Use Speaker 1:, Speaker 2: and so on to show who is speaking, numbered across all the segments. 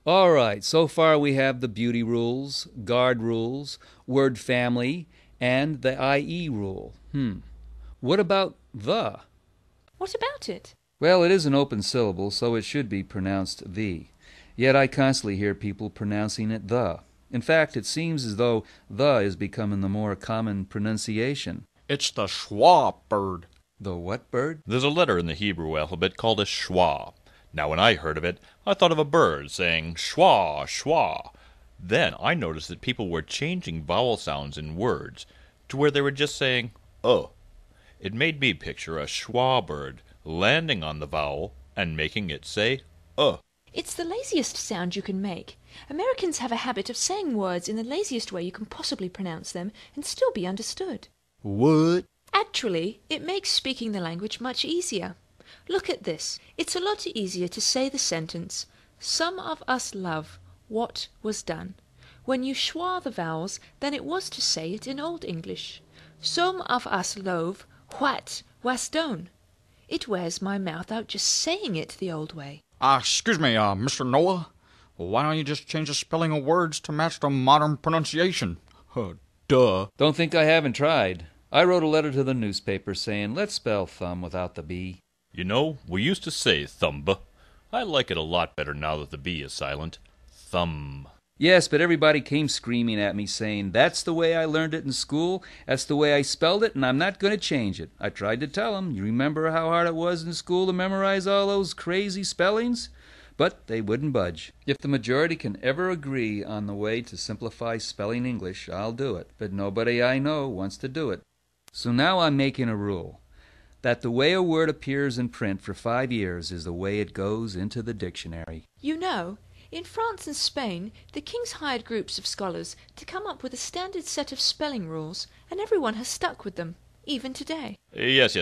Speaker 1: All right, so far we have the beauty rules, guard rules, word family, and the IE rule. What about the?
Speaker 2: What about it?
Speaker 1: Well, it is an open syllable, so it should be pronounced the. Yet I constantly hear people pronouncing it the. In fact, it seems as though the is becoming the more common pronunciation.
Speaker 3: It's the Schwa bird.
Speaker 1: The what bird?
Speaker 4: There's a letter in the Hebrew alphabet called a schwa. Now, when I heard of it, I thought of a bird saying schwa, schwa. Then I noticed that people were changing vowel sounds in words to where they were just saying It made me picture a schwa bird landing on the vowel and making it say
Speaker 2: It's the laziest sound you can make. Americans have a habit of saying words in the laziest way you can possibly pronounce them and still be understood.
Speaker 3: What?
Speaker 2: Actually, it makes speaking the language much easier. Look at this. It's a lot easier to say the sentence, "Some of us love what was done," when you schwa the vowels than it was to say it in Old English. "Some of us love what was done." It wears my mouth out just saying it the old way.
Speaker 3: Excuse me, Mr. Noah. Why don't you just change the spelling of words to match the modern pronunciation? Duh.
Speaker 1: Don't think I haven't tried. I wrote a letter to the newspaper saying, let's spell thumb without the B.
Speaker 4: You know, we used to say thumb. I like it a lot better now that the B is silent. Thumb.
Speaker 1: Yes, but everybody came screaming at me saying, that's the way I learned it in school, that's the way I spelled it, and I'm not going to change it. I tried to tell them, you remember how hard it was in school to memorize all those crazy spellings? But they wouldn't budge. If the majority can ever agree on the way to simplify spelling English, I'll do it. But nobody I know wants to do it. So now I'm making a rule that the way a word appears in print for 5 years is the way it goes into the dictionary.
Speaker 2: You know, in France and Spain, the kings hired groups of scholars to come up with a standard set of spelling rules, and everyone has stuck with them, even today.
Speaker 4: Yes.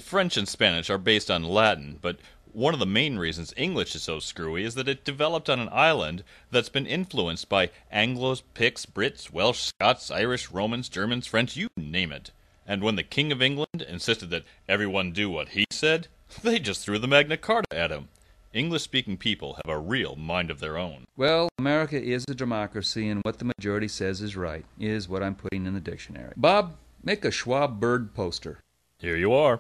Speaker 4: French and Spanish are based on Latin, but one of the main reasons English is so screwy is that it developed on an island that's been influenced by Anglos, Picts, Brits, Welsh, Scots, Irish, Romans, Germans, French, you name it. And when the King of England insisted that everyone do what he said, they just threw the Magna Carta at him. English-speaking people have a real mind of their own.
Speaker 1: Well, America is a democracy, and what the majority says is right, is what I'm putting in the dictionary. Bob, make a Schwab bird poster.
Speaker 4: Here you are.